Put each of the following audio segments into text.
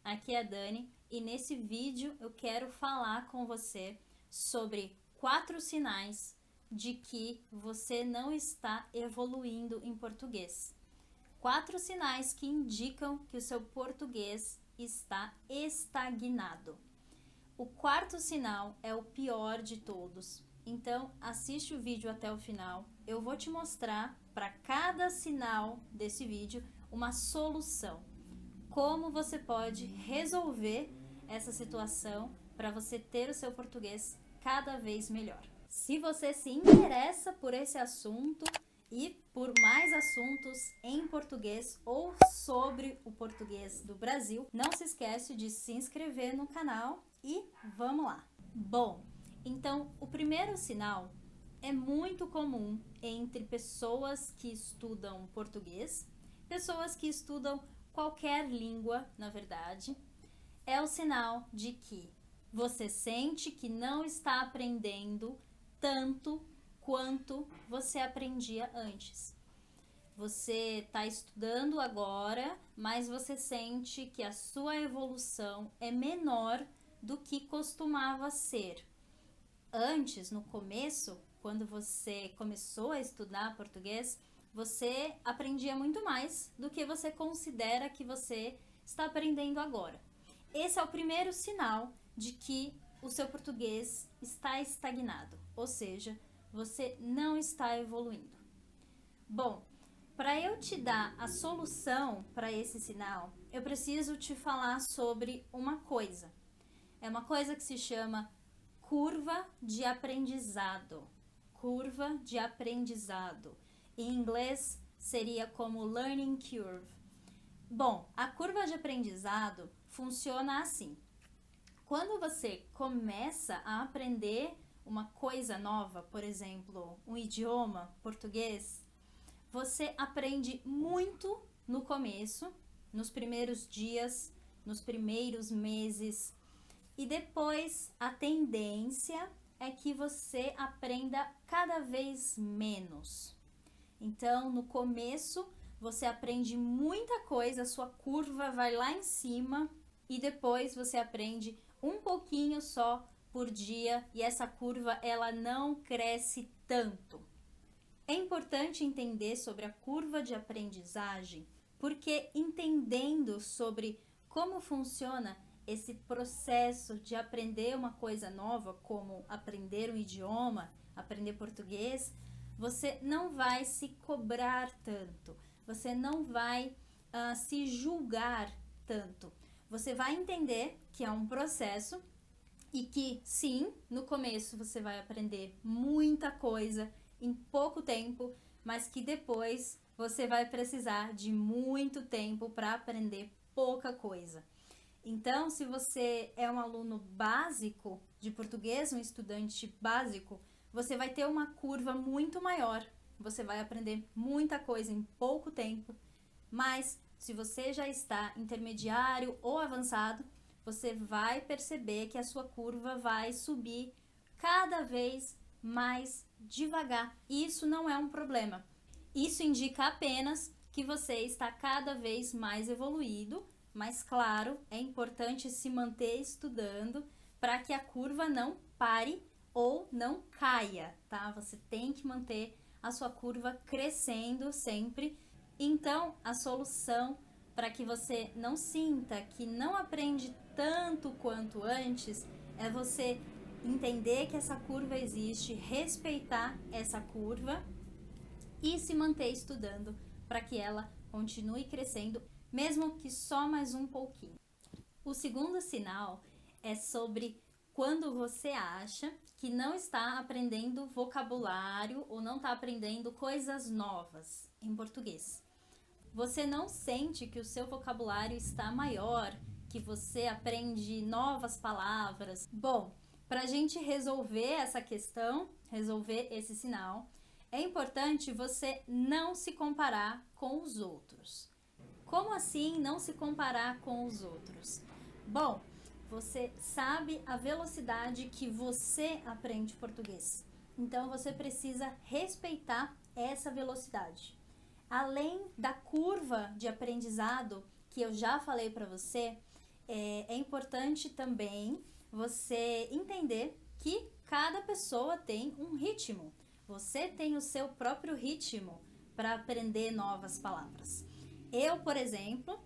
aqui é a Dani e nesse vídeo eu quero falar com você sobre 4 sinais de que você não está evoluindo em português. 4 sinais que indicam que o seu português está estagnado. O quarto sinal é o pior de todos, então assiste o vídeo até o final. Eu vou te mostrar para cada sinal desse vídeo uma solução. Como você pode resolver essa situação para você ter o seu português cada vez melhor. Se você se interessa por esse assunto e por mais assuntos em português ou sobre o português do Brasil, não se esquece de se inscrever no canal e vamos lá. Bom, então o primeiro sinal é muito comum entre pessoas que estudam português, pessoas que estudam qualquer língua, na verdade, é o sinal de que você sente que não está aprendendo tanto quanto você aprendia antes. Você está estudando agora, mas você sente que a sua evolução é menor do que costumava ser. Antes, no começo, quando você começou a estudar português, você aprendia muito mais do que você considera que você está aprendendo agora. Esse é o primeiro sinal de que o seu português está estagnado, ou seja, você não está evoluindo. Bom, para eu te dar a solução para esse sinal, eu preciso te falar sobre uma coisa. É uma coisa que se chama curva de aprendizado. Curva de aprendizado. Em inglês seria como learning curve. Bom, a curva de aprendizado funciona assim. Quando você começa a aprender uma coisa nova, por exemplo, um idioma português, você aprende muito no começo, nos primeiros dias, nos primeiros meses, e depois a tendência é que você aprenda cada vez menos. Então, no começo, você aprende muita coisa, a sua curva vai lá em cima e depois você aprende um pouquinho só por dia e essa curva ela não cresce tanto. É importante entender sobre a curva de aprendizagem, porque entendendo sobre como funciona esse processo de aprender uma coisa nova, como aprender um idioma, aprender português, você não vai se cobrar tanto, você não vai se julgar tanto. Você vai entender que é um processo e que sim, no começo você vai aprender muita coisa em pouco tempo, mas que depois você vai precisar de muito tempo para aprender pouca coisa. Então, se você é um aluno básico de português, um estudante básico, você vai ter uma curva muito maior, você vai aprender muita coisa em pouco tempo, mas se você já está intermediário ou avançado, você vai perceber que a sua curva vai subir cada vez mais devagar. E isso não é um problema. Isso indica apenas que você está cada vez mais evoluído, mas claro, é importante se manter estudando para que a curva não pare ou não caia, tá? Você tem que manter a sua curva crescendo sempre. Então, a solução para que você não sinta que não aprende tanto quanto antes é você entender que essa curva existe, respeitar essa curva e se manter estudando para que ela continue crescendo, mesmo que só mais um pouquinho. O segundo sinal é sobre quando você acha que não está aprendendo vocabulário ou não está aprendendo coisas novas em português. Você não sente que o seu vocabulário está maior, que você aprende novas palavras. Bom, para a gente resolver essa questão, resolver esse sinal, é importante você não se comparar com os outros. Como assim não se comparar com os outros? Bom, você sabe a velocidade que você aprende português. Então você precisa respeitar essa velocidade. Além da curva de aprendizado que eu já falei para você, É importante também você entender que cada pessoa tem um ritmo. Você tem o seu próprio ritmo para aprender novas palavras. Eu, por exemplo,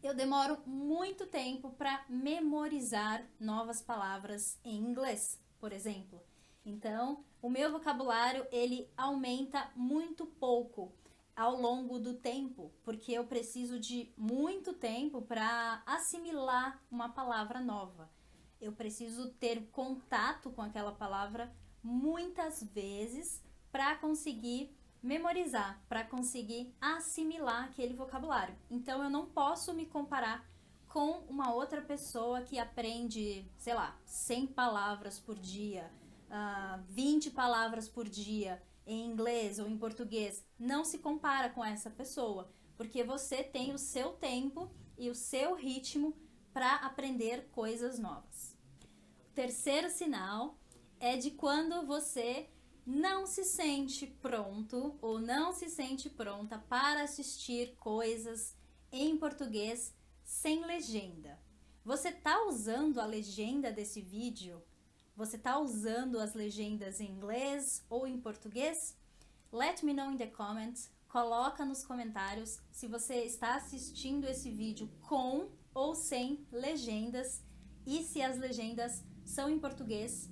eu demoro muito tempo para memorizar novas palavras em inglês, por exemplo. Então, o meu vocabulário ele aumenta muito pouco ao longo do tempo, porque eu preciso de muito tempo para assimilar uma palavra nova. Eu preciso ter contato com aquela palavra muitas vezes para conseguir memorizar, para conseguir assimilar aquele vocabulário. Então eu não posso me comparar com uma outra pessoa que aprende, sei lá, 100 palavras por dia, 20 palavras por dia em inglês ou em português. Não se compara com essa pessoa, porque você tem o seu tempo e o seu ritmo para aprender coisas novas. O terceiro sinal é de quando você não se sente pronto ou não se sente pronta para assistir coisas em português sem legenda. Você está usando a legenda desse vídeo? Você está usando as legendas em inglês ou em português? Let me know in the comments. Coloca nos comentários se você está assistindo esse vídeo com ou sem legendas e se as legendas são em português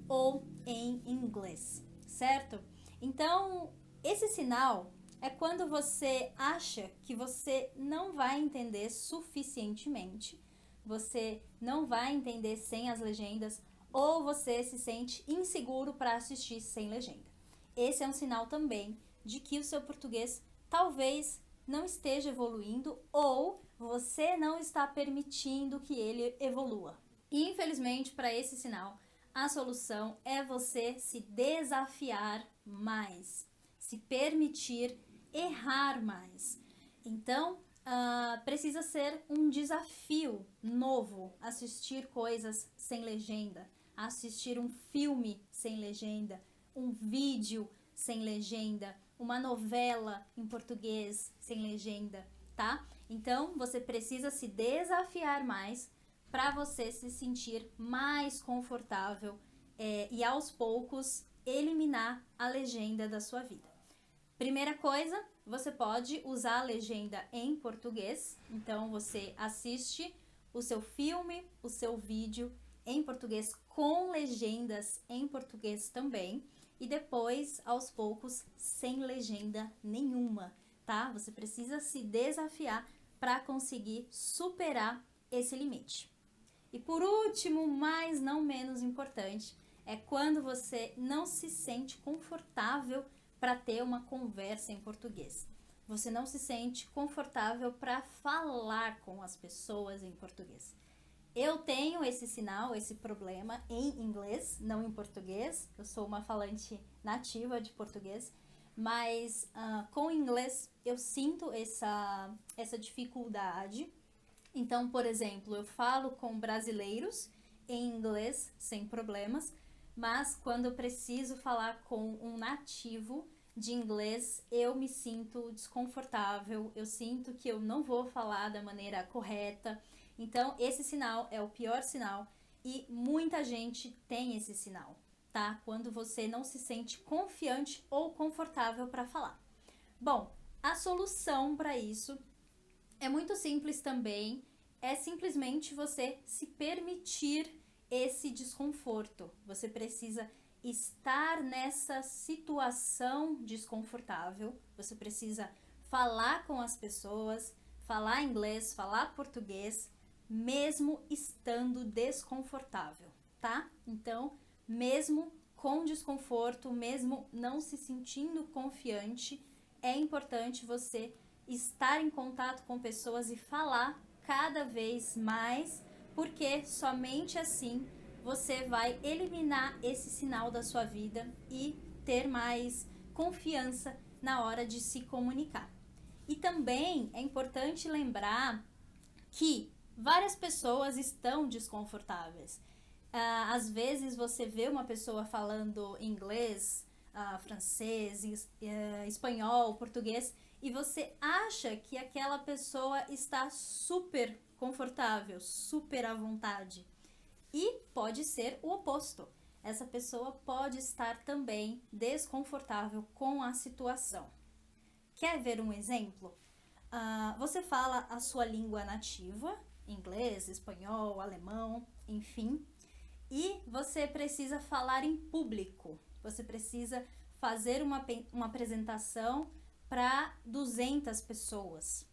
ou em inglês, certo? Então, esse sinal é quando você acha que você não vai entender suficientemente, você não vai entender sem as legendas ou você se sente inseguro para assistir sem legenda. Esse é um sinal também de que o seu português talvez não esteja evoluindo ou você não está permitindo que ele evolua. E, infelizmente, para esse sinal, a solução é você se desafiar mais, se permitir errar mais. Então, precisa ser um desafio novo assistir coisas sem legenda, assistir um filme sem legenda, um vídeo sem legenda, uma novela em português sem legenda, tá? Então, você precisa se desafiar mais para você se sentir mais confortável e aos poucos eliminar a legenda da sua vida. Primeira coisa, você pode usar a legenda em português, então você assiste o seu filme, o seu vídeo em português com legendas em português também e depois, aos poucos, sem legenda nenhuma, tá? Você precisa se desafiar para conseguir superar esse limite. E por último, mas não menos importante, é quando você não se sente confortável para ter uma conversa em português. Você não se sente confortável para falar com as pessoas em português. Eu tenho esse sinal, esse problema em inglês, não em português. Eu sou uma falante nativa de português, mas com inglês eu sinto essa dificuldade. Então, por exemplo, eu falo com brasileiros em inglês sem problemas, mas quando eu preciso falar com um nativo de inglês, eu me sinto desconfortável, eu sinto que eu não vou falar da maneira correta. Então, esse sinal é o pior sinal e muita gente tem esse sinal, tá? Quando você não se sente confiante ou confortável para falar. Bom, a solução para isso é muito simples também, é simplesmente você se permitir esse desconforto. Você precisa estar nessa situação desconfortável, você precisa falar com as pessoas, falar inglês, falar português, mesmo estando desconfortável, tá? Então, mesmo com desconforto, mesmo não se sentindo confiante, é importante você estar em contato com pessoas e falar cada vez mais, porque somente assim você vai eliminar esse sinal da sua vida e ter mais confiança na hora de se comunicar. E também é importante lembrar que várias pessoas estão desconfortáveis. Às vezes você vê uma pessoa falando inglês, francês, espanhol, português, e você acha que aquela pessoa está super confortável, super à vontade. E pode ser o oposto. Essa pessoa pode estar também desconfortável com a situação. Quer ver um exemplo? Você fala a sua língua nativa, inglês, espanhol, alemão, enfim, e você precisa falar em público. Você precisa fazer uma apresentação para 200 pessoas.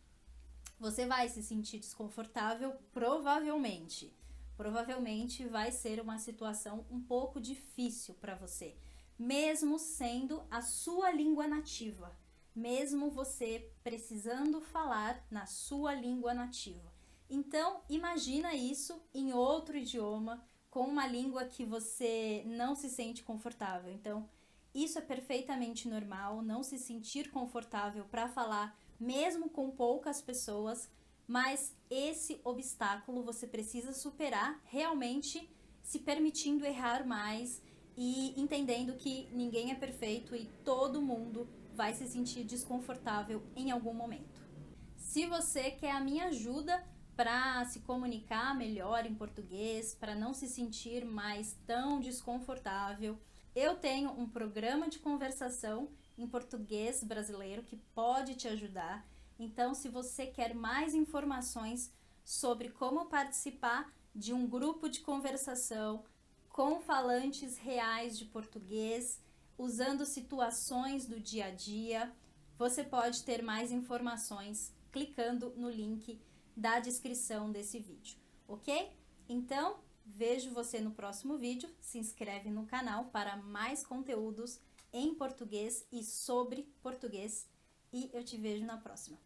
Você vai se sentir desconfortável, provavelmente. Provavelmente vai ser uma situação um pouco difícil para você, mesmo sendo a sua língua nativa, mesmo você precisando falar na sua língua nativa. Então, imagina isso em outro idioma, com uma língua que você não se sente confortável. Então, isso é perfeitamente normal, não se sentir confortável para falar, mesmo com poucas pessoas, mas esse obstáculo você precisa superar realmente se permitindo errar mais e entendendo que ninguém é perfeito e todo mundo vai se sentir desconfortável em algum momento. Se você quer a minha ajuda para se comunicar melhor em português, para não se sentir mais tão desconfortável, eu tenho um programa de conversação em português brasileiro que pode te ajudar. Então, se você quer mais informações sobre como participar de um grupo de conversação com falantes reais de português, usando situações do dia a dia, você pode ter mais informações clicando no link da descrição desse vídeo, ok? Então, vejo você no próximo vídeo, se inscreve no canal para mais conteúdos em português e sobre português e eu te vejo na próxima.